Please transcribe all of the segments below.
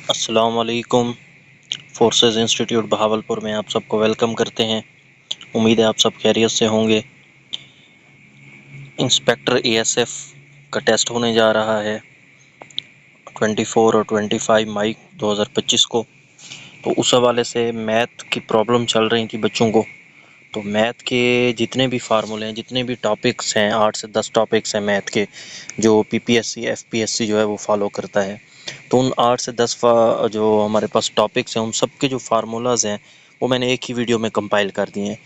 अस्सलाम वालेकुम। Forces institute Bahawalpur में आप सबको वेलकम करते हैं। उम्मीद है आप सब खैरियत से होंगे। इंस्पेक्टर एएसएफ का टेस्ट होने जा रहा है 24 और 25 मई 2025 को। तो उस हवाले से मैथ की प्रॉब्लम चल रही थी बच्चों को। तो मैथ के जितने भी फार्मूले हैं, जितने भी टॉपिक्स हैं, 8 से 10 टॉपिक्स हैं मैथ के, जो पीपीएससी एफपीएससी जो है वो फॉलो करता है। तो उन 8 से 10 जो हमारे पास टॉपिक्स हैं, उन सब के जो फार्मूलाज हैं वो मैंने एक ही वीडियो में कंपाइल कर दिए हैं।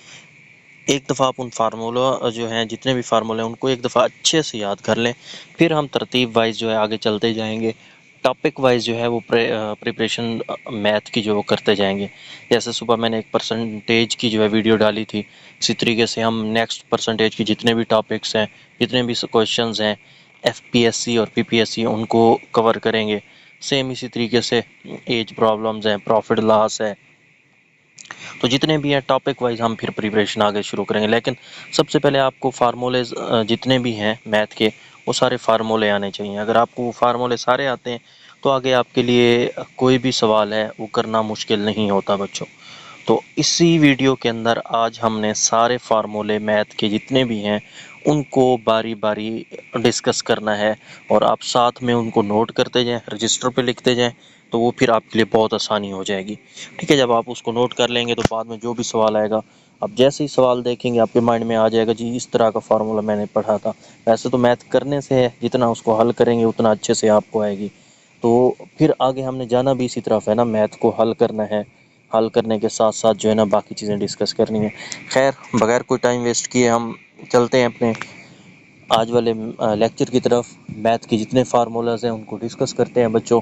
एक दफ़ा आप उन फार्मूला जो हैं, जितने भी फार्मूले हैं, उनको एक दफ़ा अच्छे से याद कर लें। फिर हम तरतीब वाइज जो है आगे चलते जाएंगे। टॉपिक वाइज जो है वो प्रिपरेशन मैथ की जो वो करते जाएंगे। जैसे सुबह मैंने एक परसेंटेज की जो है वीडियो डाली थी, इसी तरीके से हम नेक्स्ट परसेंटेज की जितने भी टॉपिक्स हैं, जितने भी क्वेश्चंस हैं एफपीएससी और पीपीएससी, उनको कवर करेंगे। सेम इसी तरीके से एज प्रॉब्लम्स हैं, प्रॉफिट लॉस है, तो जितने भी हैं टॉपिक वाइज हम फिर प्रिपरेशन आगे शुरू करेंगे। लेकिन सबसे पहले आपको फार्मूले जितने भी हैं मैथ के, वो सारे फार्मूले आने चाहिए। अगर आपको वो फार्मूले सारे आते हैं तो आगे आपके लिए कोई भी सवाल है वो करना मुश्किल नहीं होता बच्चों। तो इसी वीडियो के अंदर आज हमने सारे फार्मूले मैथ के जितने भी हैं उनको बारी बारी डिस्कस करना है, और आप साथ में उनको नोट करते जाएं, रजिस्टर पे लिखते जाएं, तो वो फिर आपके लिए बहुत आसानी हो जाएगी। ठीक है, जब आप उसको नोट कर लेंगे तो बाद में जो भी सवाल आएगा, आप जैसे ही सवाल देखेंगे आपके माइंड में आ जाएगा, जी इस तरह का फार्मूला मैंने पढ़ा था। वैसे तो मैथ करने से है, जितना उसको हल करेंगे उतना अच्छे से आपको आएगी। तो फिर आगे हमने जाना भी इसी तरफ है ना, मैथ को हल करना है। हल करने के साथ साथ जो है ना बाकी चीज़ें डिस्कस करनी है। खैर, बगैर कोई टाइम वेस्ट किए हम चलते हैं अपने आज वाले लेक्चर की तरफ। मैथ के जितने फार्मूलाज हैं उनको डिस्कस करते हैं बच्चों।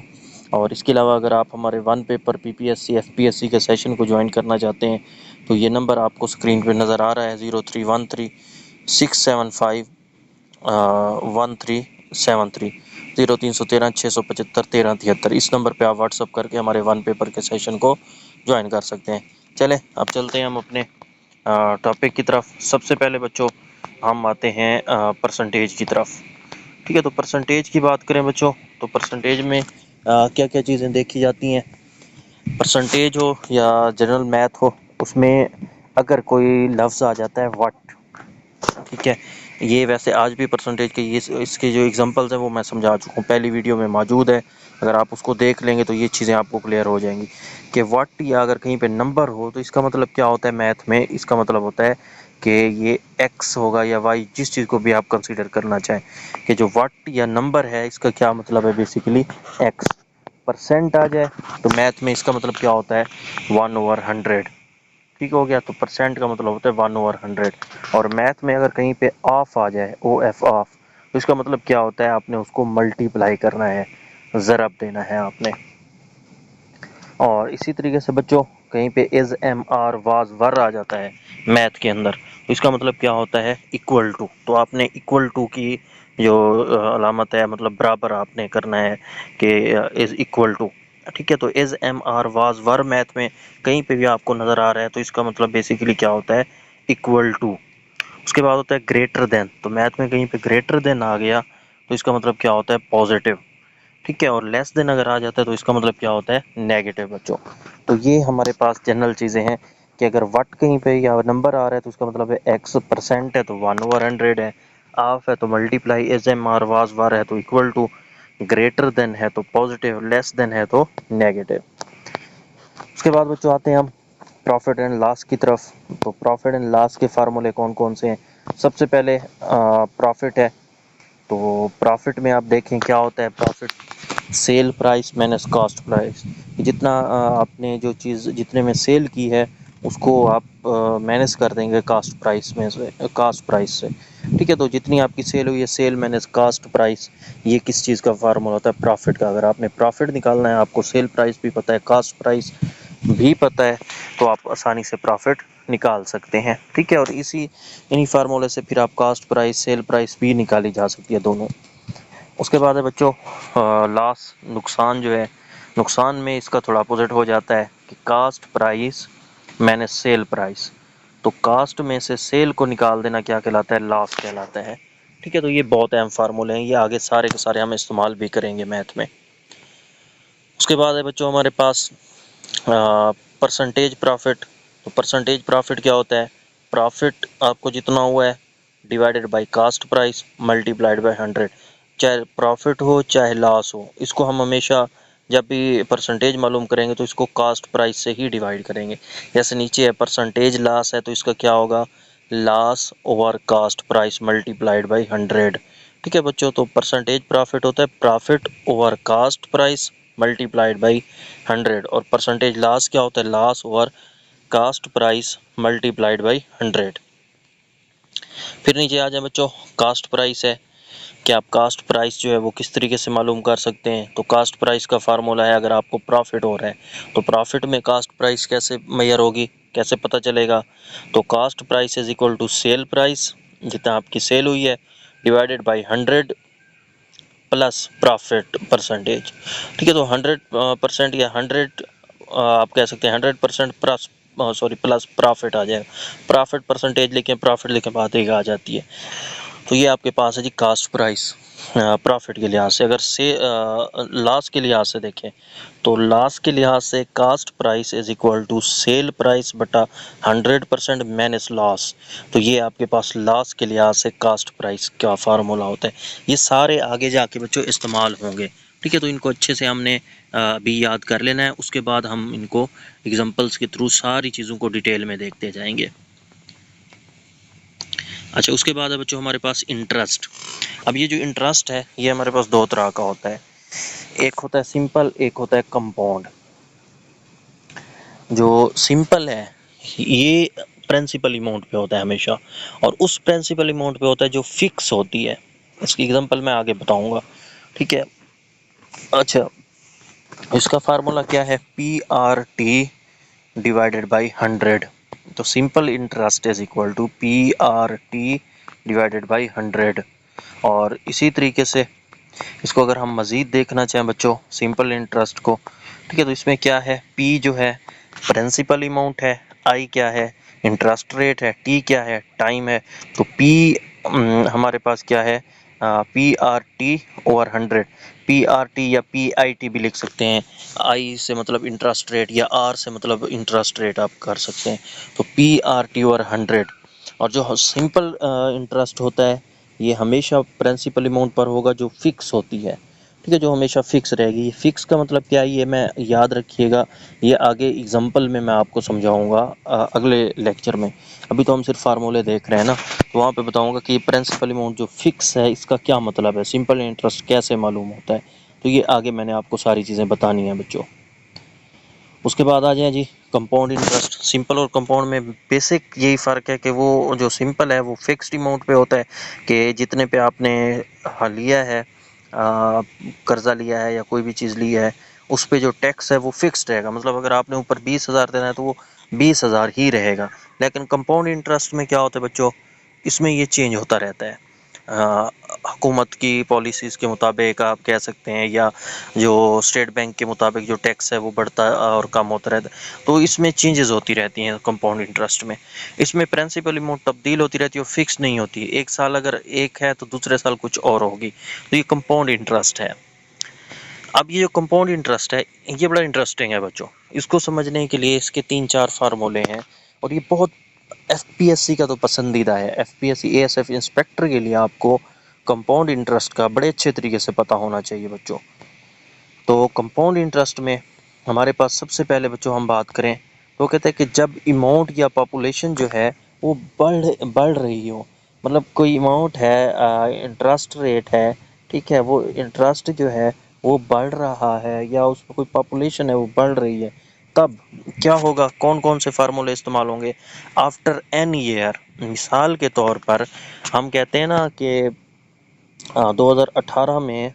और इसके अलावा अगर आप हमारे वन पेपर पीपीएससी एफपीएससी के सेशन को ज्वाइन करना चाहते हैं तो ये नंबर आपको स्क्रीन पे नज़र आ रहा है, 0313 675 1373, 0313 675 1373। इस नंबर पे आप व्हाट्सअप करके हमारे वन पेपर के सेशन को ज्वाइन कर सकते हैं। चलें, अब चलते हैं हम अपने टॉपिक की तरफ। सबसे पहले बच्चों हम आते हैं परसेंटेज की तरफ। ठीक है, तो परसेंटेज की बात करें बच्चों, तो परसेंटेज में क्या क्या चीज़ें देखी जाती हैं। परसेंटेज हो या जनरल मैथ हो, उसमें अगर कोई लफ्ज़ आ जाता है व्हाट, ठीक है, ये वैसे आज भी परसेंटेज के ये इसके जो एग्जांपल्स हैं वो मैं समझा चुका हूँ, पहली वीडियो में मौजूद है। अगर आप उसको देख लेंगे तो ये चीज़ें आपको क्लियर हो जाएंगी कि व्हाट या अगर कहीं पे नंबर हो तो इसका मतलब क्या होता है मैथ में। इसका मतलब होता है कि ये एक्स होगा या वाई, जिस चीज़ को भी आप कंसीडर करना चाहें, कि जो व्हाट या नंबर है इसका क्या मतलब है, बेसिकली एक्स। परसेंट आ जाए तो मैथ में इसका मतलब क्या होता है, 1/100। ठीक हो गया, तो परसेंट का मतलब होता है 1/100। और मैथ में अगर कहीं पे ऑफ आ जाए, ओ एफ ऑफ, तो इसका मतलब क्या होता है, आपने उसको मल्टीप्लाई करना है, ज़रब देना है आपने। और इसी तरीके से बच्चों कहीं पे इज एम आर वाज वर आ जाता है मैथ के अंदर, तो इसका मतलब क्या होता है, इक्वल टू। तो आपने इक्वल टू की जो अलामत है, मतलब बराबर आपने करना है कि इज इक्वल टू। ठीक है, तो is M R was were math में कहीं पे भी आपको नज़र आ रहा है तो इसका मतलब बेसिकली क्या होता है, इक्वल टू। उसके बाद होता है ग्रेटर देन, तो मैथ में कहीं पे ग्रेटर देन आ गया तो इसका मतलब क्या होता है, पॉजिटिव। ठीक है, और लेस देन अगर आ जाता है तो इसका मतलब क्या होता है, नेगेटिव बच्चों। तो ये हमारे पास जनरल चीज़ें हैं कि अगर वट कहीं पे या नंबर आ रहा है तो उसका मतलब है एक्स, परसेंट है तो 1/100 है, ऑफ है तो मल्टीप्लाई, एज एम आर वाज वार है तो इक्वल टू, ग्रेटर देन है तो पॉजिटिव, लेस देन है तो नेगेटिव। उसके बाद बच्चों आते हैं हम प्रॉफिट एंड लॉस की तरफ। तो प्रॉफिट एंड लॉस के फार्मूले कौन कौन से हैं। सबसे पहले प्रॉफिट है। तो प्रॉफिट में आप देखें क्या होता है, profit sale price minus cost price. जितना आपने जो चीज़ जितने में सेल की है उसको आप माइनस कर देंगे कास्ट प्राइस में से, कास्ट प्राइस से। ठीक है, तो जितनी आपकी सेल हुई है, सेल माइनस कास्ट प्राइस, ये किस चीज़ का फार्मूला होता है, प्रॉफिट का। अगर आपने प्रॉफिट निकालना है, आपको सेल प्राइस भी पता है, कास्ट प्राइस भी पता है, तो आप आसानी से प्रॉफिट निकाल सकते हैं। ठीक है, और इन्हीं फार्मूले से फिर आप कास्ट प्राइस, सेल प्राइस भी निकाली जा सकती है, दोनों। उसके बाद है बच्चों लॉस, नुकसान जो है। नुकसान में इसका थोड़ा अपोजिट हो जाता है कि cost price minus sale price. तो कास्ट में से सेल को निकाल देना क्या कहलाता है, लॉस कहलाता है। ठीक है, तो ये बहुत अहम फार्मूले हैं, ये आगे सारे के सारे हम इस्तेमाल भी करेंगे मैथ में। उसके बाद है बच्चों हमारे पास परसेंटेज प्रॉफिट। तो परसेंटेज प्रॉफिट क्या होता है? प्रॉफिट आपको जितना हुआ है divided by cost price multiplied by 100। चाहे प्रॉफिट हो चाहे लॉस हो, इसको हम हमेशा जब भी परसेंटेज मालूम करेंगे तो इसको कास्ट प्राइस से ही डिवाइड करेंगे। जैसे नीचे है परसेंटेज लॉस है तो इसका क्या होगा? Loss over cost price multiplied by 100। ठीक है बच्चों, तो परसेंटेज प्रॉफिट होता है profit over cost price multiplied by 100 और परसेंटेज लॉस क्या होता है? Loss over cost price multiplied by 100। फिर नीचे आ जाए बच्चों, कास्ट प्राइस है कि आप कास्ट प्राइस जो है वो किस तरीके से मालूम कर सकते हैं। तो कास्ट प्राइस का फार्मूला है, अगर आपको प्रॉफिट हो रहा है तो प्रॉफिट में कास्ट प्राइस कैसे मेजर होगी, कैसे पता चलेगा? तो cost price is equal to sale price, जितना आपकी सेल हुई है, divided by 100 plus profit percentage. ठीक है, तो 100% या 100 आप कह सकते हैं 100% प्लस प्लस प्रॉफिट आ जाएगा। प्रॉफिट परसेंटेज लिखें, प्रॉफिट लिखें, बात एक आ जाती है। तो ये आपके पास है जी कास्ट प्राइस प्रॉफिट के लिहाज से। अगर से लॉस के लिहाज से देखें तो लॉस के लिहाज से cost price is equal to sale price बटा 100% माइनस लॉस। तो ये आपके पास लॉस के लिहाज से कास्ट प्राइस का फार्मूला होता है। ये सारे आगे जाके बच्चों इस्तेमाल होंगे। ठीक है, तो इनको अच्छे से हमने भी याद कर लेना है, उसके बाद हम इनको एग्जांपल्स के थ्रू सारी चीज़ों को डिटेल में देखते जाएंगे। अच्छा, उसके बाद है बच्चों हमारे पास इंटरेस्ट। अब ये जो इंटरेस्ट है ये हमारे पास दो तरह का होता है, एक होता है सिंपल, एक होता है कंपाउंड। जो सिंपल है ये प्रिंसिपल अमाउंट पे होता है हमेशा, और उस प्रिंसिपल अमाउंट पे होता है जो फिक्स होती है। इसकी एग्जांपल मैं आगे बताऊंगा। ठीक है, अच्छा, इसका फार्मूला क्या है? PRT divided by 100। तो simple interest is equal to PRT divided by 100। और इसी तरीके से इसको अगर हम मज़ीद देखना चाहें बच्चों सिंपल इंटरेस्ट को, ठीक है, तो इसमें क्या है? P जो है प्रिंसिपल अमाउंट है, I क्या है? इंटरेस्ट रेट है, T क्या है? टाइम है। तो P हमारे पास क्या है? PRT over 100। PRT या PIT भी लिख सकते हैं। I से मतलब इंटरेस्ट रेट या R से मतलब इंटरेस्ट रेट आप कर सकते हैं। तो PRT ओवर 100। और जो सिंपल इंटरेस्ट होता है ये हमेशा प्रिंसिपल अमाउंट पर होगा जो फिक्स होती है। ठीक है, जो हमेशा फिक्स रहेगी। ये फिक्स का मतलब क्या है ये मैं याद रखिएगा, ये आगे एग्जांपल में मैं आपको समझाऊंगा अगले लेक्चर में। अभी तो हम सिर्फ फार्मूले देख रहे हैं ना, तो वहाँ पे बताऊंगा कि प्रिंसिपल अमाउंट जो फिक्स है इसका क्या मतलब है, सिंपल इंटरेस्ट कैसे मालूम होता है। तो ये आगे मैंने आपको सारी चीज़ें बतानी है बच्चों। उसके बाद आ जाए जी कंपाउंड इंटरेस्ट। सिंपल और कंपाउंड में बेसिक यही फ़र्क है कि वो जो सिंपल है वो फिक्स्ड अमाउंट पे होता है कि जितने पे आपने लिया है, कर्ज़ा लिया है या कोई भी चीज़ ली है, उस पे जो टैक्स है वो फिक्स्ड रहेगा। मतलब अगर आपने ऊपर 20,000 देना है तो वो 20,000 ही रहेगा। लेकिन कंपाउंड इंटरेस्ट में क्या होता है बच्चों, इसमें ये चेंज होता रहता है हुकूमत की पॉलिसीज़ के मुताबिक आप कह सकते हैं, या जो स्टेट बैंक के मुताबिक जो टैक्स है वो बढ़ता और कम होता रहता है। तो इसमें चेंजेस होती रहती हैं कंपाउंड इंटरेस्ट में। इसमें प्रिंसिपल अमाउंट तब्दील होती रहती है और फिक्स नहीं होती। एक साल अगर एक है तो दूसरे साल कुछ और होगी। तो ये कंपाउंड इंटरेस्ट है। अब ये जो कंपाउंड इंटरेस्ट है ये बड़ा इंटरेस्टिंग है बच्चों। इसको समझने के लिए इसके 3-4 फार्मूले हैं, और ये बहुत एफपीएससी का तो पसंदीदा है। एफपीएससी एएसएफ इंस्पेक्टर के लिए आपको कंपाउंड इंटरेस्ट का बड़े अच्छे तरीके से पता होना चाहिए बच्चों। तो कंपाउंड इंटरेस्ट में हमारे पास सबसे पहले बच्चों हम बात करें तो कहते हैं कि जब अमाउंट या पॉपुलेशन जो है वो बढ़ रही हो, मतलब कोई अमाउंट है, इंटरेस्ट रेट है, ठीक है, वो इंटरेस्ट जो है वो बढ़ रहा है या उसमें कोई पॉपुलेशन है वो बढ़ रही है, तब क्या होगा? कौन कौन से फार्मूले इस्तेमाल होंगे? आफ्टर एन ईयर, मिसाल के तौर पर हम कहते हैं ना कि 2018 में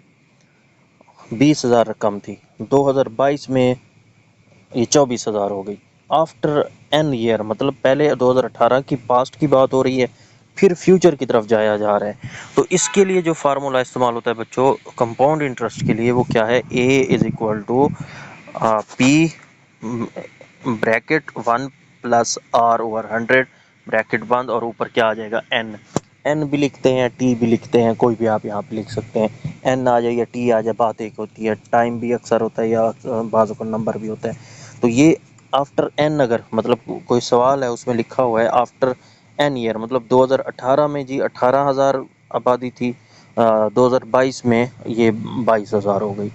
20,000 रकम थी, 2022 में ये 24,000 हो गई। आफ्टर एन ईयर मतलब पहले 2018 की पास्ट की बात हो रही है, फिर फ्यूचर की तरफ जाया जा रहा है। तो इसके लिए जो फार्मूला इस्तेमाल होता है बच्चों कंपाउंड इंटरेस्ट के लिए वो क्या है? A is equal to P bracket 1 plus R over 100 bracket बंद, और ऊपर क्या आ जाएगा? एन। एन भी लिखते हैं, टी भी लिखते हैं, कोई भी आप यहाँ पे लिख सकते हैं। एन आ जाए या टी आ जाए, बात एक होती है। टाइम भी अक्सर होता है या बाज़ का नंबर भी होता है। तो ये आफ्टर एन, अगर मतलब कोई सवाल है उसमें लिखा हुआ है आफ्टर एन ईयर, मतलब 2018 में जी 18,000 आबादी थी, 2022 में ये 22,000 हो गई।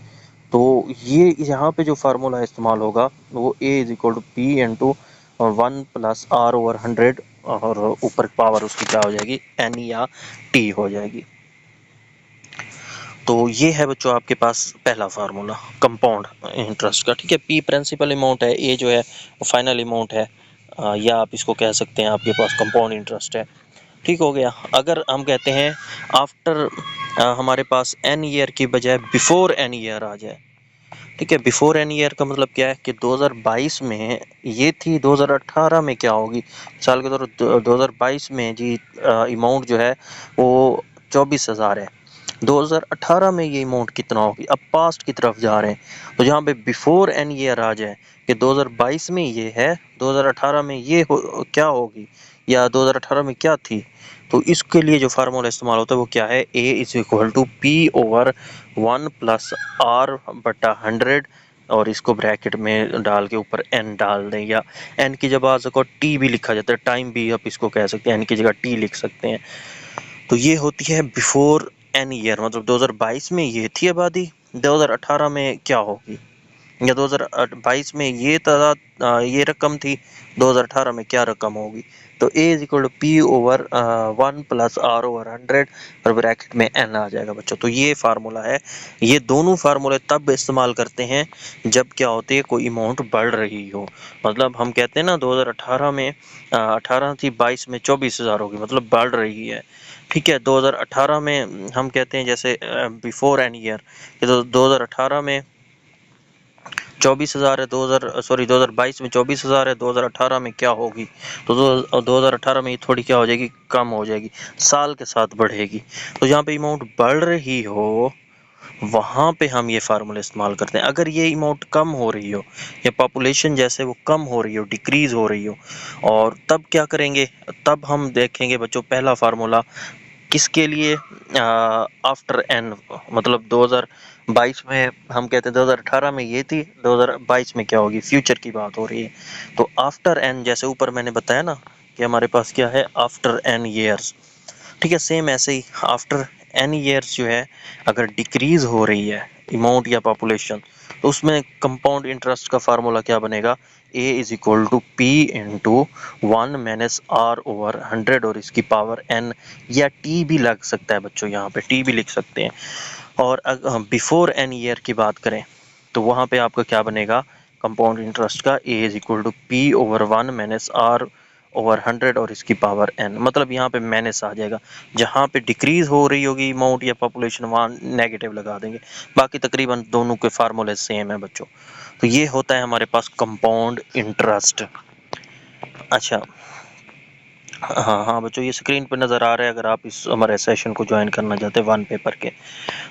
तो ये यहाँ पे जो फार्मूला इस्तेमाल होगा वो A is equal to P into 1+r/100, और ऊपर पावर उसकी क्या हो जाएगी, एन या टी हो जाएगी। तो ये है बच्चों आपके पास पहला फार्मूला कंपाउंड इंटरेस्ट का। ठीक है, पी प्रिंसिपल अमाउंट है, ए जो है वो फाइनल अमाउंट है, या आप इसको कह सकते हैं आपके पास कंपाउंड इंटरेस्ट है। ठीक हो गया। अगर हम कहते हैं आफ्टर, हमारे पास एन ईयर की बजाय बिफोर एन ईयर आ जाए। ठीक है, बिफोर एन ईयर का मतलब क्या है कि 2022 में ये थी, 2018 में क्या होगी। साल के तौर 2022 में जी अमाउंट जो है वो 24,000 है। 2018 में ये अमाउंट कितना होगी, अब पास्ट की तरफ जा रहे हैं। तो जहाँ पे बिफोर एन ईयर आ जाए कि 2022 में ये है, 2018 में ये क्या होगी, या 2018 में क्या थी। तो इसके लिए जो फार्मूला इस्तेमाल होता है वो क्या है, A is equal to P over 1+r/100, और इसको ब्रैकेट में डाल के ऊपर एन डाल दें, या एन की जगह सको टी भी लिखा जाता है, टाइम भी आप इसको कह सकते हैं, एन की जगह टी लिख सकते हैं। तो ये होती है बिफोर एन ईयर, मतलब 2022 में ये थी आबादी, 2018 में क्या होगी, या 2022 में ये तादाद ये रकम थी, 2018 में क्या रकम होगी। तो A is equal to P over 1+r/100, और ब्रैकेट में एन आ जाएगा बच्चों। तो ये फार्मूला है। ये दोनों फार्मूले तब इस्तेमाल करते हैं जब क्या होती है, कोई अमाउंट बढ़ रही हो। मतलब हम कहते हैं ना 2018 में 18 थी, 22 में 24,000 होगी, मतलब बढ़ रही है। ठीक है, 2018 में हम कहते हैं जैसे बिफोर एन ईयर, तो 2018 में 24,000 है, 2022 में 24,000 है, 2018 में क्या होगी। तो 2018 में ये थोड़ी क्या हो जाएगी, कम हो जाएगी, साल के साथ बढ़ेगी। तो जहाँ पे अमाउंट बढ़ रही हो वहाँ पे हम ये फार्मूला इस्तेमाल करते हैं। अगर ये अमाउंट कम हो रही हो, या पॉपुलेशन जैसे वो कम हो रही हो, डिक्रीज हो रही हो, और तब क्या करेंगे, तब हम देखेंगे बच्चों पहला फार्मूला किसके लिए, आफ्टर एन, मतलब 2022 में हम कहते हैं 2018 में ये थी, 2022 में क्या होगी, फ्यूचर की बात हो रही है। तो आफ्टर एन, जैसे ऊपर मैंने बताया ना कि हमारे पास क्या है, आफ्टर एन ईयर्स। ठीक है, सेम ऐसे ही आफ्टर एन ईयर्स जो है, अगर डिक्रीज हो रही है अमाउंट या पॉपुलेशन, तो उसमें कंपाउंड इंटरेस्ट का फार्मूला क्या बनेगा, A is equal to P into 1-r/100, और इसकी पावर एन, या टी भी लग सकता है बच्चों, यहाँ पे टी भी लिख सकते हैं। और बिफोर एन ईयर की बात करें तो वहाँ पे आपका क्या बनेगा, कंपाउंड इंटरेस्ट का A is equal to P over 1-r/100, और इसकी पावर एन, मतलब यहाँ पे माइनस आ जाएगा। जहाँ पे डिक्रीज हो रही होगी अमाउंट या पॉपुलेशन, वहाँ नेगेटिव लगा देंगे। बाकी तकरीबन दोनों के फार्मूले सेम है बच्चों। तो ये होता है हमारे पास कंपाउंड इंटरेस्ट। अच्छा, हाँ हाँ बच्चों, ये स्क्रीन पर नज़र आ रहा है अगर आप इस हमारे सेशन को ज्वाइन करना चाहते हैं वन पेपर के।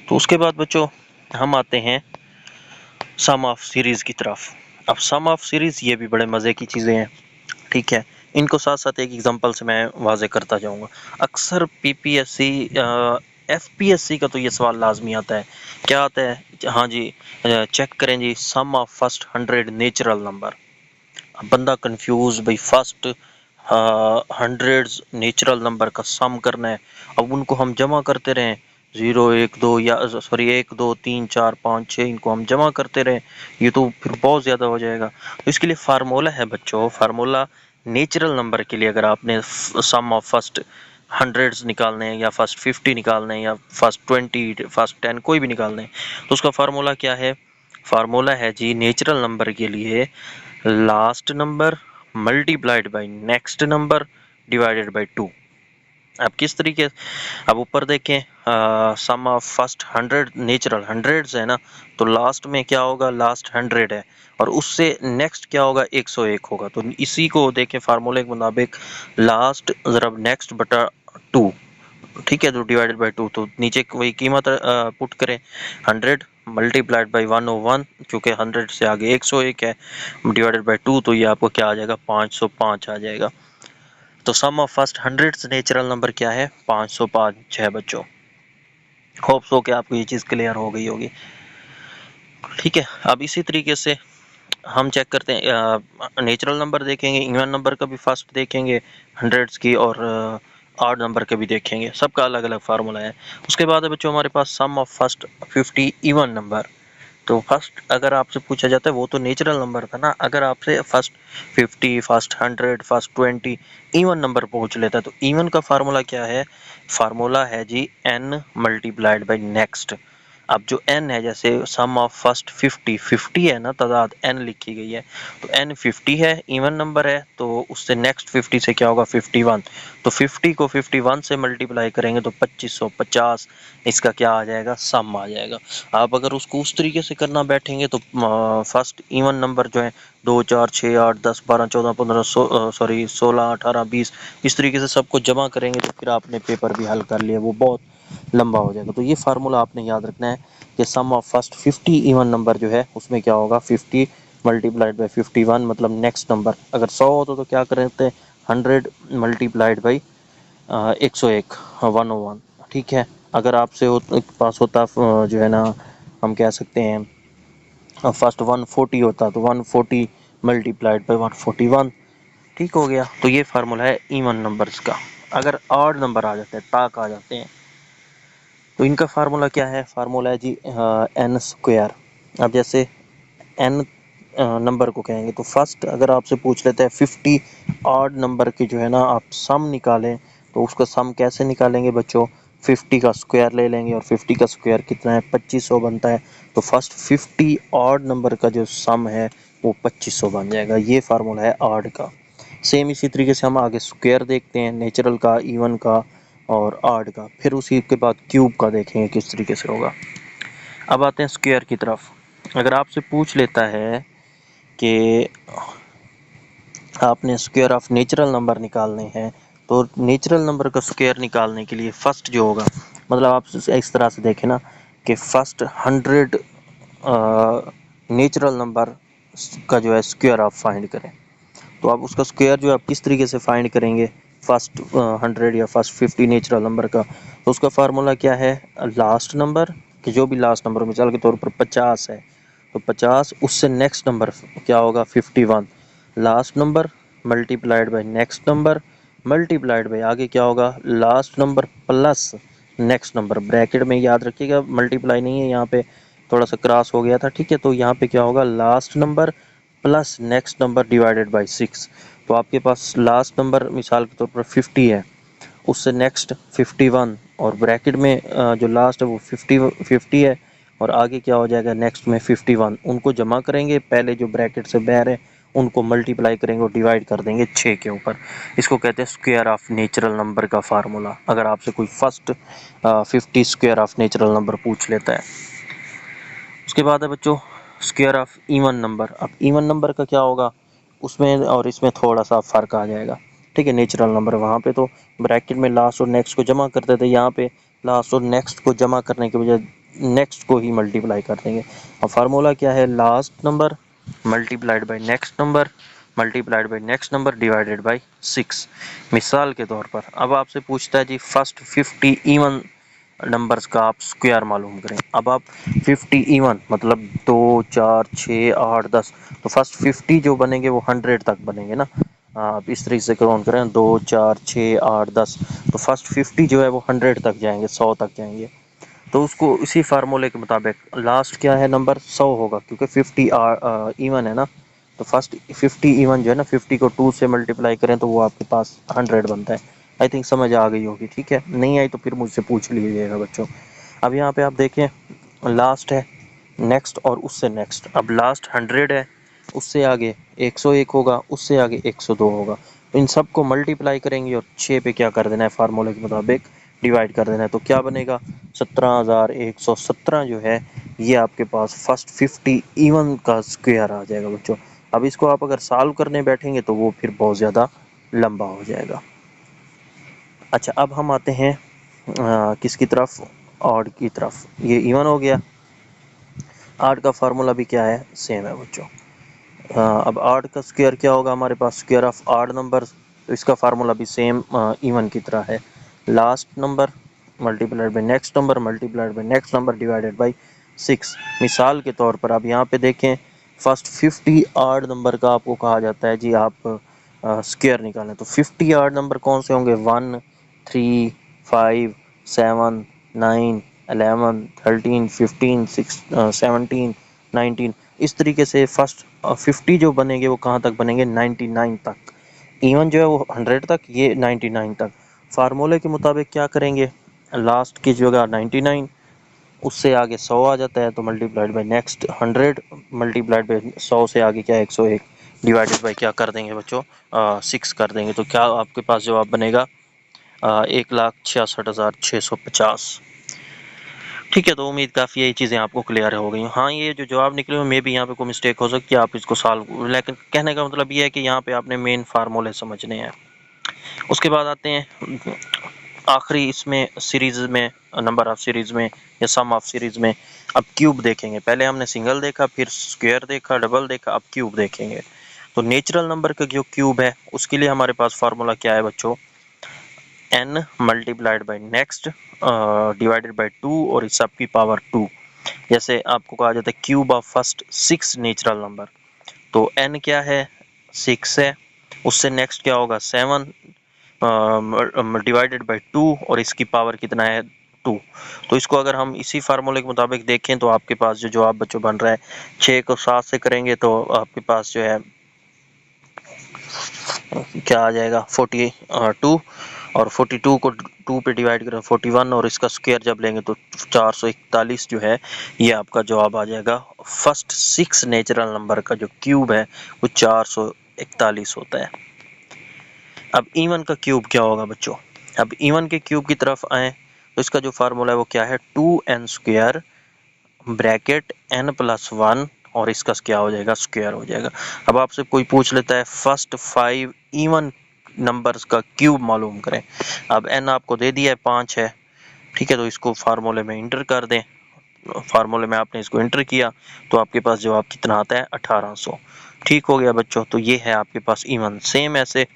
तो उसके बाद बच्चों हम आते हैं सम ऑफ सीरीज़ की तरफ। अब सम ऑफ सीरीज़ ये भी बड़े मज़े की चीज़ें हैं। ठीक है, इनको साथ साथ एक एग्जांपल से मैं वाजे करता जाऊंगा। अक्सर पीपीएससी, एफपीएससी का तो ये सवाल लाजमी आता है। क्या आता है, हाँ जी, चेक करें जी, सम ऑफ फर्स्ट 100 नेचुरल नंबर। अब बंदा कंफ्यूज, भाई फर्स्ट 100 नेचुरल नंबर का सम करना है। अब उनको हम जमा करते रहें, 0 1 2, या सॉरी 1 2 3 4 5 6, इनको हम जमा करते रहें, ये तो फिर बहुत ज़्यादा हो जाएगा। तो इसके लिए फार्मूला है बच्चों, फार्मूला नेचुरल नंबर के लिए, अगर आपने सम ऑफ फर्स्ट 100 निकालने हैं, या फर्स्ट 50 निकालने हैं, या फर्स्ट 20, फर्स्ट 10, कोई भी निकालने हैं, तो उसका फार्मूला क्या है, फार्मूला है जी नेचुरल नंबर के लिए last number multiplied by next number divided by 2। अब किस तरीके, अब ऊपर देखें, सम ऑफ फर्स्ट 100 नेचुरल 100 है ना, तो लास्ट में क्या होगा, लास्ट 100 है, और उससे नेक्स्ट क्या होगा, 101 होगा। तो इसी को देखें फार्मूले के मुताबिक, लास्ट ज़रा नेक्स्ट बटा 2, ठीक है, तो डिवाइडेड बाय 2, तो नीचे वही कीमत पुट करें, 100 मल्टीप्लाइड बाई 101, क्योंकि 100 से आगे 101 है, डिवाइडेड बाय 2, तो ये आपको क्या आ जाएगा, 505 आ जाएगा। तो sum of first 100 natural number क्या है? 505 है बच्चों। होप सो कि आपको ये चीज़ क्लियर हो गई होगी। ठीक है, अब इसी तरीके से हम चेक करते हैं, नेचुरल नंबर देखेंगे, इवन नंबर का भी फर्स्ट देखेंगे 100 की, और ऑड नंबर का भी देखेंगे। सबका अलग अलग फार्मूला है। उसके बाद है बच्चों हमारे पास सम ऑफ फर्स्ट 50 इवन नंबर। तो फर्स्ट अगर आपसे पूछा जाता है, वो तो नेचुरल नंबर था ना, अगर आपसे first 50, first 100, first 20 even number पूछ लेता है, तो इवन का फार्मूला क्या है? फार्मूला है जी n मल्टीप्लाइड बाई नेक्स्ट। अब जो n है, जैसे सम ऑफ फर्स्ट 50 है ना, तादाद n लिखी गई है, तो n 50 है, इवन नंबर है, तो उससे नेक्स्ट 50 से क्या होगा? 51। तो 50 को 51 से मल्टीप्लाई करेंगे तो 2550, इसका क्या आ जाएगा? सम आ जाएगा। आप अगर उसको उस तरीके से करना बैठेंगे तो फर्स्ट इवन नंबर जो है 2, 4, 6, 8, 10, 12, 14, 15, 16, 18, 20, इस तरीके से सबको जमा करेंगे तो फिर आपने पेपर भी हल कर लिया, वो बहुत लंबा हो जाएगा। तो ये फार्मूला आपने याद रखना है कि सम ऑफ फर्स्ट 50 इवन नंबर जो है उसमें क्या होगा? 50 मल्टीप्लाइड बाई 51, मतलब नेक्स्ट नंबर अगर 100 होता तो क्या करते हैं? 100 मल्टीप्लाइड बाई 101, 101। ठीक है, अगर आपसे पास होता जो है ना, हम कह सकते हैं फर्स्ट 140 होता तो 140 मल्टीप्लाइड बाई 141। ठीक हो गया। तो ये फार्मूला है इवन नंबर्स का। अगर ऑड नंबर आ जाते हैं, ताक आ जाते हैं, तो इनका फार्मूला क्या है? फार्मूला है जी एन स्क्वायर। अब जैसे एन नंबर को कहेंगे तो फर्स्ट अगर आपसे पूछ लेते हैं 50 ऑड नंबर के जो है ना आप सम निकालें, तो उसका सम कैसे निकालेंगे बच्चों? 50 का स्क्वायर ले लेंगे, और 50 का स्क्वायर कितना है? 2500 बनता है। तो फर्स्ट 50 ऑड नंबर का जो सम है वो 2500 बन जाएगा। ये फार्मूला है ऑड का। सेम इसी तरीके से हम आगे स्क्वायर देखते हैं, नेचुरल का, इवन का और ऑड का। फिर उसी के बाद क्यूब का देखेंगे किस तरीके से होगा। अब आते हैं स्क्वायर की तरफ। अगर आपसे पूछ लेता है कि आपने स्क्वायर ऑफ नेचुरल नंबर निकालने हैं, तो नेचुरल नंबर का स्क्वायर निकालने के लिए फर्स्ट जो होगा, मतलब आप इस तरह से देखें ना कि फर्स्ट 100 नेचुरल नंबर का जो है स्क्वायर आप फाइंड करें, तो आप उसका स्क्वायर जो है आप किस तरीके से फाइंड करेंगे? फर्स्ट 100 या फर्स्ट 50 नेचुरल नंबर का, तो उसका फार्मूला क्या है? लास्ट नंबर कि जो भी लास्ट नंबर, मिसाल के तौर पर 50 है तो 50 उससे नेक्स्ट नंबर क्या होगा? 51। Last number multiplied by next number multiplied by आगे क्या होगा? Last number plus next number. Bracket में याद रखिएगा, मल्टीप्लाई नहीं है यहाँ पे, थोड़ा सा क्रॉस हो गया था। ठीक है, तो यहाँ पे क्या होगा? Last number plus next number divided by 6। तो आपके पास लास्ट नंबर मिसाल के तौर पर 50 है, उससे नेक्स्ट 51, और ब्रैकेट में जो लास्ट है वो 50 है, और आगे क्या हो जाएगा? नेक्स्ट में 51। उनको जमा करेंगे, पहले जो ब्रैकेट से बाहर है उनको मल्टीप्लाई करेंगे और डिवाइड कर देंगे 6 के ऊपर। इसको कहते हैं स्क्वायर ऑफ नेचुरल नंबर का फार्मूला, अगर आपसे कोई first 50 square of natural number पूछ लेता है। उसके बाद है बच्चों स्क्वायर ऑफ इवन नंबर। अब इवन नंबर का क्या होगा? उसमें और इसमें थोड़ा सा फ़र्क आ जाएगा। ठीक है, नेचुरल नंबर वहाँ पे तो ब्रैकेट में लास्ट और नेक्स्ट को जमा करते थे, यहाँ पे लास्ट और नेक्स्ट को जमा करने के बजाय नेक्स्ट को ही मल्टीप्लाई कर देंगे। और फार्मूला क्या है? Last number multiplied by next number multiplied by next number divided by 6। मिसाल के तौर पर अब आपसे पूछता है जी फर्स्ट 50 इवन नंबर्स का आप स्क्वायर मालूम करें। अब आप 50 इवन मतलब 2, 4, 6, 8, 10, तो फर्स्ट 50 जो बनेंगे वो 100 तक बनेंगे ना। आप इस तरीके से काउंट करें 2, 4, 6, 8, 10, तो फर्स्ट 50 जो है वो 100 तक जाएंगे, 100 तक जाएंगे। तो उसको इसी फार्मूले के मुताबिक लास्ट क्या है? नंबर 100 होगा, क्योंकि 50 इवन है ना। तो फर्स्ट 50 इवन जो है ना, 50 को 2 से मल्टीप्लाई करें तो वो आपके पास 100 बनता है। आई थिंक समझ आ गई होगी। ठीक है, नहीं आई तो फिर मुझसे पूछ लीजिएगा बच्चों। अब यहाँ पे आप देखें लास्ट है, नेक्स्ट और उससे नेक्स्ट। अब लास्ट 100 है, उससे आगे 101 होगा, उससे आगे 102 होगा। तो इन सबको मल्टीप्लाई करेंगे और 6 पे क्या कर देना है? फार्मूले के मुताबिक डिवाइड कर देना है। तो क्या बनेगा? 17,117 जो है ये आपके पास फर्स्ट 50 इवन का स्क्वायर आ जाएगा बच्चों। अब इसको आप अगर सॉल्व करने बैठेंगे तो वो फिर बहुत ज़्यादा लंबा हो जाएगा। अच्छा, अब हम आते हैं किसकी तरफ? ऑड की तरफ। ये इवन हो गया। ऑड का फार्मूला भी क्या है? सेम है बच्चों। अब ऑड का स्क्वायर क्या होगा हमारे पास? स्क्वायर ऑफ ऑड नंबर तो इसका फार्मूला भी सेम इवन की तरह है, last number multiplied by next number multiplied by next number divided by 6। मिसाल के तौर पर आप यहाँ पे देखें, फर्स्ट 50 आड नंबर का आपको कहा जाता है जी आप स्क्वायर निकालें, तो 50 आड नंबर कौन से होंगे, 1, 3, 5, 7, 9, 11, 13, 15, 17, 19। इस तरीके से फर्स्ट 50 जो बनेंगे वो कहाँ तक बनेंगे, 99 तक। इवन जो है वो 100 तक, ये 99 तक। फार्मूले के मुताबिक क्या करेंगे, लास्ट की जगह 99, उससे आगे 100 आ जाता है तो multiplied by next 100, multiplied by 100 से आगे क्या है 101, डिवाइडेड बाई क्या कर देंगे बच्चों 6 कर देंगे। तो क्या आपके पास जवाब बनेगा 1,66,650। ठीक है, तो उम्मीद काफ़ी यही चीज़ें आपको क्लियर हो गई। हाँ, ये जो जवाब निकले हुए मे भी यहाँ पे कोई मिस्टेक हो सकती है, आप इसको सॉल्व, लेकिन कहने का मतलब ये है कि यहाँ पे आपने मेन फार्मूले समझने हैं। उसके बाद आते हैं आखिरी इसमें सीरीज में, नंबर ऑफ सीरीज में या सम ऑफ सीरीज में अब क्यूब देखेंगे। पहले हमने सिंगल देखा, फिर स्क्वायर देखा, डबल देखा, अब क्यूब देखेंगे। तो नेचुरल नंबर का जो क्यूब है उसके लिए हमारे पास फार्मूला क्या है बच्चों, n multiplied by next divided by 2 और इस सब की पावर 2। जैसे आपको कहा जाता है cube of first 6 natural number, तो n क्या है 6 है, उससे नेक्स्ट क्या होगा 7 डिवाइडेड बाई 2 और इसकी पावर कितना है 2। तो इसको अगर हम इसी फार्मूले के मुताबिक देखें तो आपके पास जो जवाब बच्चों बन रहा है, 6 को 7 से करेंगे तो आपके पास जो है क्या आ जाएगा 42, और 42 को 2 पे डिवाइड करें 41, और इसका स्क्वायर जब लेंगे तो 441 जो है ये आपका जवाब आ जाएगा। फर्स्ट 6 नेचुरल नंबर का जो क्यूब है वो 441 होता है। अब इवन का क्यूब क्या होगा बच्चों, अब इवन के क्यूब की तरफ आए तो इसका जो फार्मूला है वो क्या है, 2n square bracket n plus 1 और इसका क्या हो जाएगा स्क्वायर हो जाएगा। अब आपसे कोई पूछ लेता है फर्स्ट 5 इवन नंबर्स का क्यूब मालूम करें। अब n आपको दे दिया है 5 है, ठीक है, तो इसको फार्मूले में इंटर कर दें। फार्मूले में आपने इसको इंटर किया तो आपके पास जवाब कितना आता है 1800। ठीक हो गया बच्चों, तो ये है आपके पास इवन। सेम ऐसे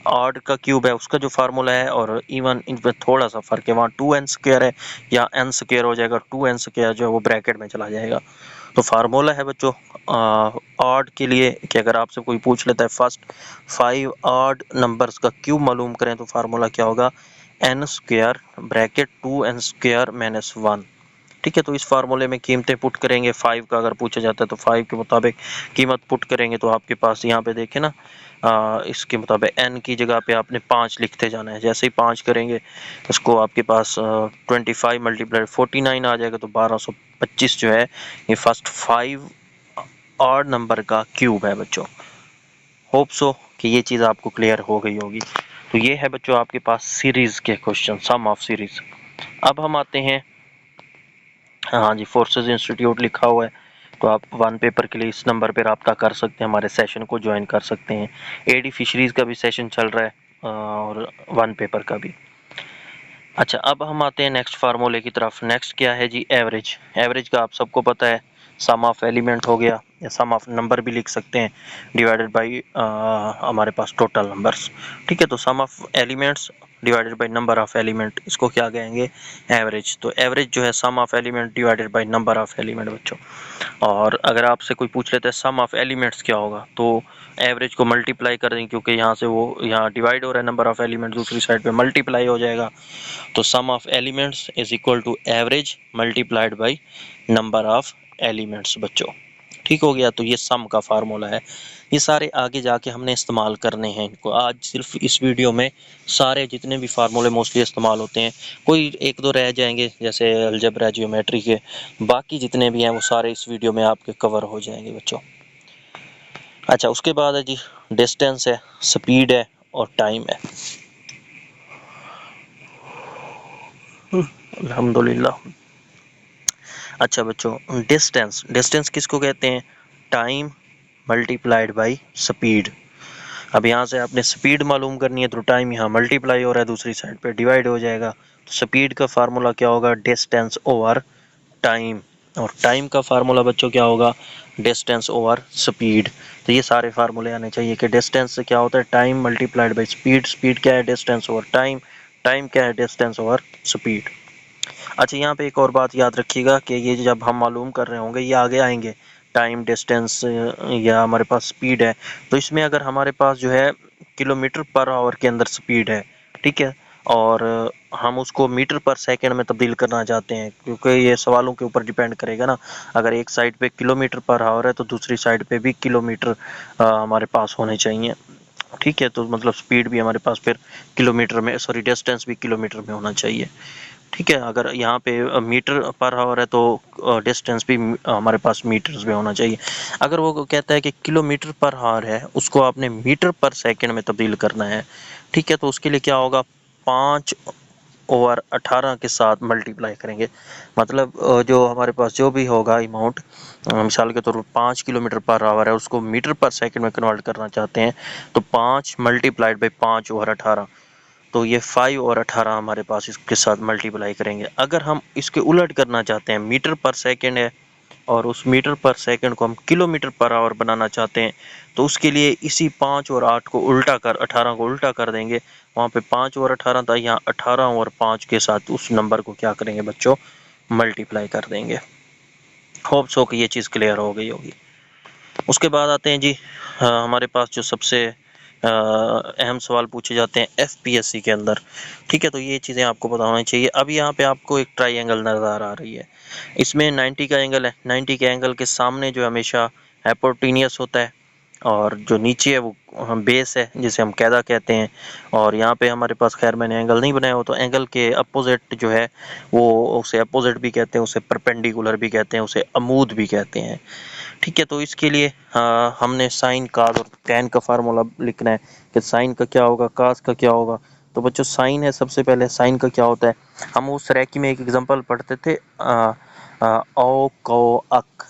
ऑड का क्यूब है उसका जो फार्मूला है और इवन इनमें थोड़ा सा फर्क है, वहाँ 2n स्क्वायर है या n स्क्वायर हो जाएगा, 2n स्क्वायर जो है वो ब्रैकेट में चला जाएगा। तो फार्मूला है बच्चों ऑड के लिए कि अगर आपसे कोई पूछ लेता है फर्स्ट 5 ऑड नंबर्स का क्यूब मालूम करें तो फार्मूला क्या होगा, n square bracket 2n square minus 1। ठीक है, तो इस फार्मूले में कीमतें पुट करेंगे, 5 का अगर पूछा जाता है तो 5 के मुताबिक कीमत पुट करेंगे तो आपके पास यहाँ पे देखें ना इसके मुताबिक n की जगह पे आपने 5 लिखते जाना है। जैसे ही 5 करेंगे इसको आपके पास 25 मल्टीप्लाइड 49 आ जाएगा, तो 1225 जो है ये फर्स्ट 5 ऑड नंबर का क्यूब है बच्चों। होप सो कि ये चीज़ आपको क्लियर हो गई होगी। तो ये है बच्चों आपके पास सीरीज के क्वेश्चन, सम ऑफ सीरीज। अब हम आते हैं, हाँ जी, फोर्सेस इंस्टीट्यूट लिखा हुआ है, तो आप 1 पेपर के लिए इस नंबर पर रब्ता कर सकते हैं, हमारे सेशन को ज्वाइन कर सकते हैं। एडी फिशरीज का भी सेशन चल रहा है और 1 पेपर का भी। अच्छा, अब हम आते हैं नेक्स्ट फार्मूले की तरफ। नेक्स्ट क्या है जी, एवरेज। एवरेज का आप सबको पता है सम ऑफ एलिमेंट हो गया या सम ऑफ नंबर भी लिख सकते हैं, डिवाइडेड बाई हमारे पास टोटल नंबर्स। ठीक है, तो sum of elements divided by number of element, इसको क्या कहेंगे, एवरेज। तो एवरेज जो है sum of element divided by number of element बच्चों। और अगर आपसे कोई पूछ लेता है सम ऑफ एलिमेंट्स क्या होगा, तो एवरेज को मल्टीप्लाई कर देंगे, क्योंकि यहाँ से वो यहाँ डिवाइड हो रहा है नंबर ऑफ एलिमेंट, दूसरी साइड पे मल्टीप्लाई हो जाएगा। तो sum of elements is equal to average multiplied by number of elements बच्चों। ठीक हो गया, तो ये सम का फार्मूला है। ये सारे आगे जाके हमने इस्तेमाल करने हैं इनको। आज सिर्फ इस वीडियो में सारे जितने भी फार्मूले मोस्टली इस्तेमाल होते हैं, कोई एक दो रह जाएंगे जैसे अलजेब्रा ज्योमेट्री के, बाकी जितने भी हैं वो सारे इस वीडियो में आपके कवर हो जाएंगे बच्चों। अच्छा, उसके बाद है जी डिस्टेंस है, स्पीड है और टाइम है। अल्हम्दुलिल्लाह। अच्छा बच्चों, डिस्टेंस, डिस्टेंस किसको कहते हैं, टाइम मल्टीप्लाइड बाई स्पीड। अब यहाँ से आपने स्पीड मालूम करनी है तो टाइम यहाँ मल्टीप्लाई हो रहा है, दूसरी साइड पे डिवाइड हो जाएगा। तो स्पीड का फार्मूला क्या होगा, डिस्टेंस ओवर टाइम। और टाइम का फार्मूला बच्चों क्या होगा, डिस्टेंस ओवर स्पीड। तो ये सारे फार्मूले आने चाहिए कि डिस्टेंस से क्या होता है, time multiplied by speed, speed क्या है डिस्टेंस ओवर टाइम, टाइम क्या है डिस्टेंस ओवर स्पीड। अच्छा, यहाँ पे एक और बात याद रखिएगा कि ये जब हम मालूम कर रहे होंगे ये आगे आएंगे, टाइम डिस्टेंस या हमारे पास स्पीड है, तो इसमें अगर हमारे पास जो है किलोमीटर पर आवर के अंदर स्पीड है, ठीक है, और हम उसको मीटर पर सेकंड में तब्दील करना चाहते हैं, क्योंकि ये सवालों के ऊपर डिपेंड करेगा ना। अगर एक साइड पे किलोमीटर पर आवर है तो दूसरी साइड पे भी किलोमीटर हमारे पास होने चाहिए, ठीक है। तो मतलब स्पीड भी हमारे पास फिर किलोमीटर में, सॉरी डिस्टेंस भी किलोमीटर में होना चाहिए, ठीक है। अगर यहाँ पे मीटर पर आवर है तो डिस्टेंस भी हमारे पास मीटर्स में होना चाहिए। अगर वो कहता है कि किलोमीटर पर आवर है, उसको आपने मीटर पर सेकंड में तब्दील करना है, ठीक है, तो उसके लिए क्या होगा, 5/18 के साथ मल्टीप्लाई करेंगे। मतलब जो हमारे पास जो भी होगा अमाउंट, मिसाल के तौर पर 5 किलोमीटर पर आवर है, उसको मीटर पर सेकंड में कन्वर्ट करना चाहते हैं, तो 5 मल्टीप्लाइड बाई 5/18, तो ये 5/18 हमारे पास इसके साथ मल्टीप्लाई करेंगे। अगर हम इसके उलट करना चाहते हैं, मीटर पर सेकंड है और उस मीटर पर सेकंड को हम किलोमीटर पर आवर बनाना चाहते हैं, तो उसके लिए इसी 5 और 8 को उल्टा कर 18 को उल्टा कर देंगे। वहाँ पे 5 और 18 था, यहाँ 18 और 5 के साथ उस नंबर को क्या करेंगे बच्चों, मल्टीप्लाई कर देंगे। होप सो कि ये चीज़ क्लियर हो गई होगी। उसके बाद आते हैं जी, हमारे पास जो सबसे अहम सवाल पूछे जाते हैं एफपीएससी के अंदर, ठीक है, तो ये चीज़ें आपको पता होनी चाहिए। अब यहाँ पे आपको एक ट्राइंगल नज़र आ रही है, इसमें 90 का एंगल है, 90 के एंगल के सामने जो हमेशा हाइपोटेनियस होता है, और जो नीचे है वो बेस है जिसे हम कैदा कहते हैं। और यहाँ पे हमारे पास, खैर मैंने एंगल नहीं बनाया हो, तो एंगल के अपोजिट जो है वो, उसे अपोजिट भी कहते हैं, उसे परपेंडिकुलर भी कहते हैं, उसे अमूद भी कहते हैं, ठीक है। तो इसके लिए हमने साइन काज और टैन का फार्मूला लिखना है कि साइन का क्या होगा, काज का क्या होगा। तो बच्चों साइन है, सबसे पहले साइन का क्या होता है, हम उस रैकी में एक एग्जांपल पढ़ते थे, ओ को अक,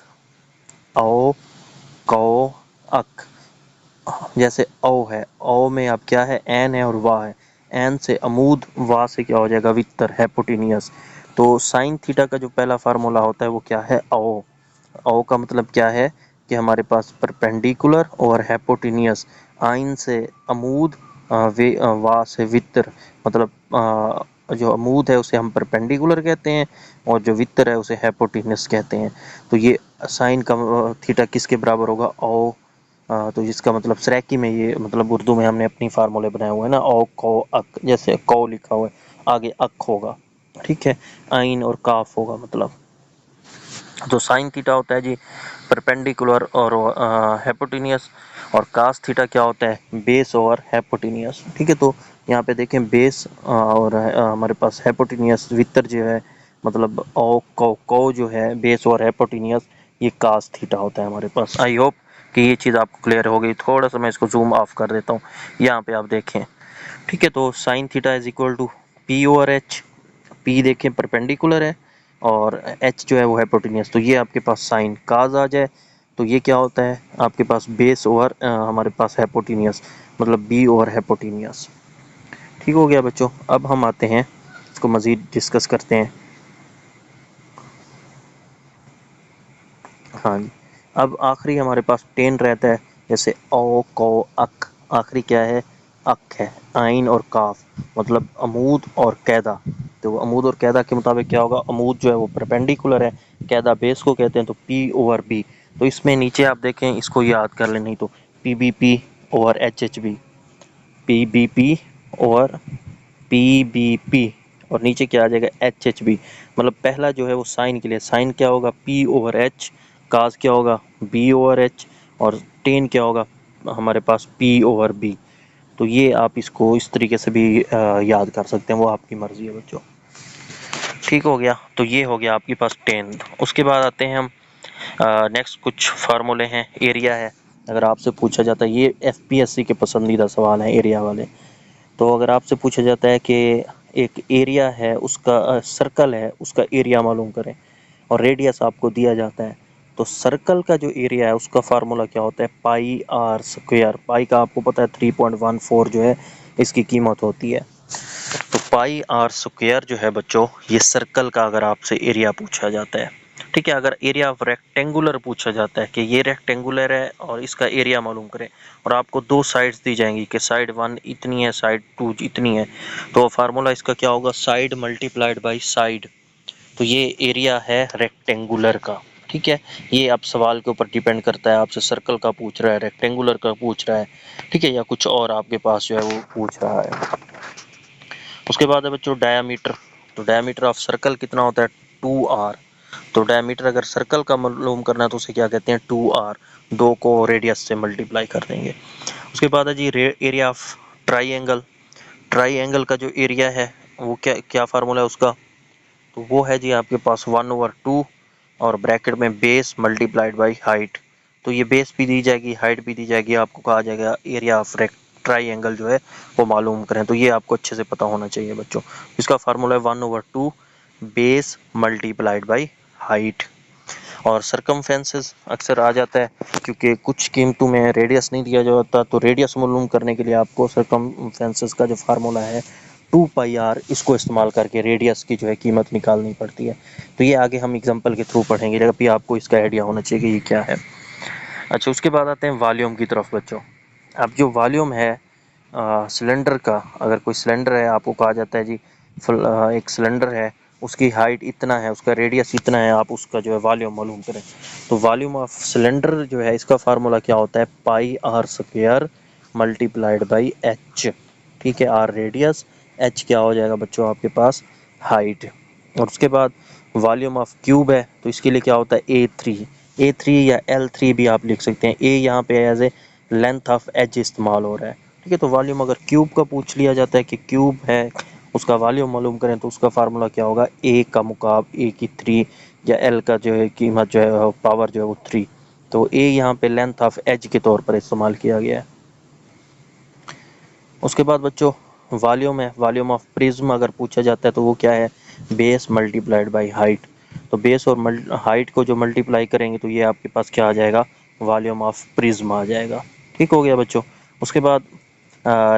ओ को अक, जैसे ओ है, ओ में अब क्या है, एन है और वाह है, एन से अमूद, वाह से क्या हो जाएगा, वित्तर, हैपोटिनियस। तो साइन थीटा का जो पहला फार्मूला होता है वो क्या है, ओ का मतलब क्या है कि हमारे पास परपेंडिकुलर और हैपोटिनियस, आइन से अमूद, वा से वित्तर, मतलब जो अमूद है उसे हम परपेंडिकुलर कहते हैं और जो वित्तर है उसे हैपोटिनियस कहते हैं। तो ये साइन का थीटा किसके बराबर होगा, ओ, तो जिसका मतलब सरेकी में, ये मतलब उर्दू में हमने अपनी फार्मूले बनाए हुए हैं ना, ओ को अक, जैसे को लिखा हुआ है आगे अक होगा, ठीक है, आइन और काफ होगा मतलब। तो साइन थीटा होता है जी परपेंडिकुलर और हैपोटिनियस, और कास थीटा क्या होता है, बेस और हैपोटिनियस, ठीक है। तो यहाँ पे देखें बेस और हमारे पास हैपोटिनियस, वित्तर जो है, मतलब ओ को जो है बेस और हैपोटिनियस, ये कास थीटा होता है हमारे पास। आई होप कि ये चीज़ आपको क्लियर हो गई। थोड़ा सा मैं इसको जूम ऑफ कर देता हूँ, यहाँ पे आप देखें, ठीक है। तो sine theta is equal to P over H, P देखें परपेंडिकुलर है और एच जो है वो हैपोटेनियस, तो ये आपके पास साइन काज आ जाए तो ये क्या होता है आपके पास, बेस ओवर हमारे पास हैपोटेनियस, मतलब बी ओवर हैपोटेनियस, ठीक हो गया बच्चों। अब हम आते हैं इसको मज़ीद डिस्कस करते हैं। हाँ जी, अब आखिरी हमारे पास टेन रहता है, जैसे ओ को अक, आखिरी क्या है, अक है, आइन और काफ, मतलब अमूद और कैदा। तो अमूद और कैदा के मुताबिक क्या होगा, अमूद जो है वो परपेंडिकुलर है, कैदा बेस को कहते हैं, तो पी ओवर बी। तो इसमें नीचे आप देखें, इसको याद कर लें, नहीं तो P B P over H H B, P B P over P B P, और नीचे क्या आ जाएगा, एच एच बी। मतलब पहला जो है वो साइन के लिए, साइन क्या होगा, पी ओवर एच, काज क्या होगा, बी ओवर एच, और टेन क्या होगा हमारे पास, पी ओवर बी। तो ये आप इसको इस तरीके से भी याद कर सकते हैं, वो आपकी मर्जी है बच्चों, ठीक हो गया। तो ये हो गया आपके पास टेन। उसके बाद आते हैं हम नेक्स्ट कुछ फार्मूले हैं, एरिया है। अगर आपसे पूछा जाता है, ये एफपीएससी के पसंदीदा सवाल हैं एरिया वाले। तो अगर आपसे पूछा जाता है कि एक एरिया है, उसका सर्कल है, उसका एरिया मालूम करें, और रेडियस आपको दिया जाता है, तो सर्कल का जो एरिया है उसका फार्मूला क्या होता है, पाई आर स्क्वायर। पाई का आपको पता है 3.14 जो है इसकी कीमत होती है। तो पाई आर स्क्वायर जो है बच्चों, ये सर्कल का अगर आपसे एरिया पूछा जाता है, ठीक है। अगर एरिया ऑफ रेक्टेंगुलर पूछा जाता है कि ये रेक्टेंगुलर है और इसका एरिया मालूम करें, और आपको दो साइड्स दी जाएंगी कि साइड 1 इतनी है, साइड 2 इतनी है, तो फार्मूला इसका क्या होगा, साइड मल्टीप्लाइड बाई साइड। तो ये एरिया है रेक्टेंगुलर का। ठीक है, ये आप सवाल के ऊपर डिपेंड करता है, आपसे सर्कल का पूछ रहा है, रेक्टेंगुलर का पूछ रहा है, ठीक है, या कुछ और आपके पास जो है वो पूछ रहा है। उसके बाद है बच्चों डायामीटर। तो डायामीटर ऑफ सर्कल कितना होता है, 2r। तो डायमीटर अगर सर्कल का मालूम करना है तो उसे क्या कहते हैं, 2r। दो को रेडियस से मल्टीप्लाई कर देंगे। उसके बाद है जी एरिया ऑफ ट्राइंगल। ट्राइंगल का जो एरिया है वो क्या क्या फार्मूला है उसका, तो वो है जी आपके पास 1/2 और ब्रैकेट में बेस मल्टीप्लाइड बाई हाइट। तो ये बेस भी दी जाएगी, हाइट भी दी जाएगी, आपको कहा जाएगा एरिया ऑफ ट्राइंगल जो है वो मालूम करें। तो ये आपको अच्छे से पता होना चाहिए बच्चों। इसका फार्मूला है 1/2 बेस मल्टीप्लाइड बाई हाइट। और सरकमफेरेंसेस अक्सर आ जाता है, क्योंकि कुछ कीमतों में रेडियस नहीं दिया जाता, तो रेडियस मालूम करने के लिए आपको सरकमफेरेंसेस का जो फार्मूला है 2πr, इसको इस्तेमाल करके रेडियस की जो है कीमत निकालनी पड़ती है। तो ये आगे हम एग्जांपल के थ्रू पढ़ेंगे, अभी आपको इसका आइडिया होना चाहिए कि ये क्या है। अच्छा, उसके बाद आते हैं वॉल्यूम की तरफ बच्चों। अब जो वॉल्यूम है सिलेंडर का, अगर कोई सिलेंडर है, आपको कहा जाता है जी एक सिलेंडर है, उसकी हाइट इतना है, उसका रेडियस इतना है, आप उसका जो है वॉल्यूम मालूम करें। तो वॉल्यूम ऑफ सिलेंडर जो है इसका फार्मूला क्या होता है, πr² मल्टीप्लाइड बाई h। ठीक है, r रेडियस, h क्या हो जाएगा बच्चों आपके पास, हाइट। और उसके बाद वॉल्यूम ऑफ क्यूब है, तो इसके लिए क्या होता है, a3 या l3 भी आप लिख सकते हैं। a यहाँ पे as a length of edge इस्तेमाल हो रहा है। ठीक है, तो वॉल्यूम अगर क्यूब का पूछ लिया जाता है कि क्यूब है, उसका वॉल्यूम मालूम करें, तो उसका फार्मूला क्या होगा, a का मुकाब a की 3 या l का जो है कीमत जो है पावर जो है वो 3। तो a यहाँ पे लेंथ ऑफ एज के तौर पर इस्तेमाल किया गया है। उसके बाद बच्चों वॉल्यूम है, वॉल्यूम ऑफ प्रिज्म अगर पूछा जाता है तो वो क्या है, बेस मल्टीप्लाइड बाई हाइट। तो बेस और हाइट को जो मल्टीप्लाई करेंगे तो ये आपके पास क्या आ जाएगा, वॉल्यूम ऑफ प्रिज्म आ जाएगा। ठीक हो गया बच्चों। उसके बाद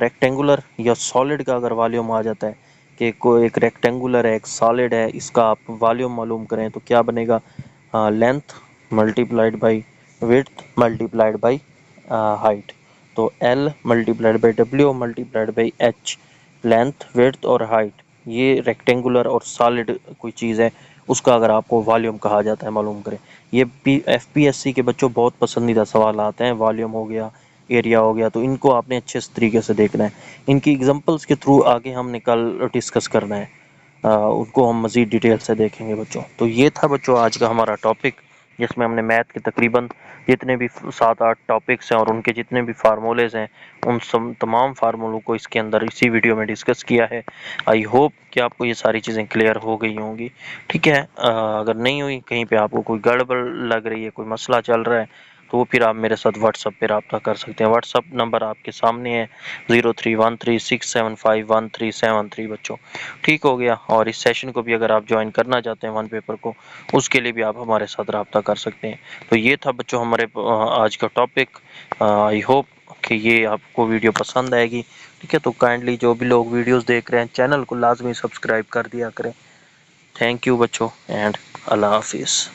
रेक्टेंगुलर या सॉलिड का अगर वॉल्यूम आ जाता है कि कोई एक रेक्टेंगुलर है, एक सॉलिड है, इसका आप वॉल्यूम मालूम करें तो क्या बनेगा, length multiplied by width multiplied by height. तो L multiplied by W multiplied by H, length width और हाइट, ये रेक्टेंगुलर और सॉलिड कोई चीज़ है, उसका अगर आपको वॉल्यूम कहा जाता है मालूम करें। ये FPSC के बच्चों बहुत पसंदीदा सवाल आते हैं, वॉल्यूम हो गया, एरिया हो गया, तो इनको आपने अच्छे तरीके से देखना है। इनकी एग्जांपल्स के थ्रू आगे हमने कल डिस्कस करना है, उनको हम मज़ीद डिटेल से देखेंगे बच्चों। तो ये था बच्चों आज का हमारा टॉपिक, जिसमें हमने मैथ के तकरीबन जितने भी 7-8 टॉपिक्स हैं और उनके जितने भी फार्मूलेज हैं, उन सब तमाम फार्मूलों को इसके अंदर इसी वीडियो में डिस्कस किया है। आई होप कि आपको ये सारी चीज़ें क्लियर हो गई होंगी। ठीक है, अगर नहीं हुई, कहीं पे आपको कोई गड़बड़ लग रही है, कोई मसला चल रहा है, तो फिर आप मेरे साथ व्हाट्सअप पे रब्ता कर सकते हैं। व्हाट्सअप नंबर आपके सामने है 03136751 373 बच्चों। ठीक हो गया। और इस सेशन को भी अगर आप ज्वाइन करना चाहते हैं वन पेपर को, उसके लिए भी आप हमारे साथ रब्ता कर सकते हैं। तो ये था बच्चों हमारे आज का टॉपिक। आई होप कि ये आपको वीडियो पसंद आएगी। ठीक है, तो काइंडली जो भी लोग वीडियोस देख रहे हैं चैनल को लाजमी सब्सक्राइब कर दिया करें। थैंक यू बच्चों एंड अल्लाह हाफिज़।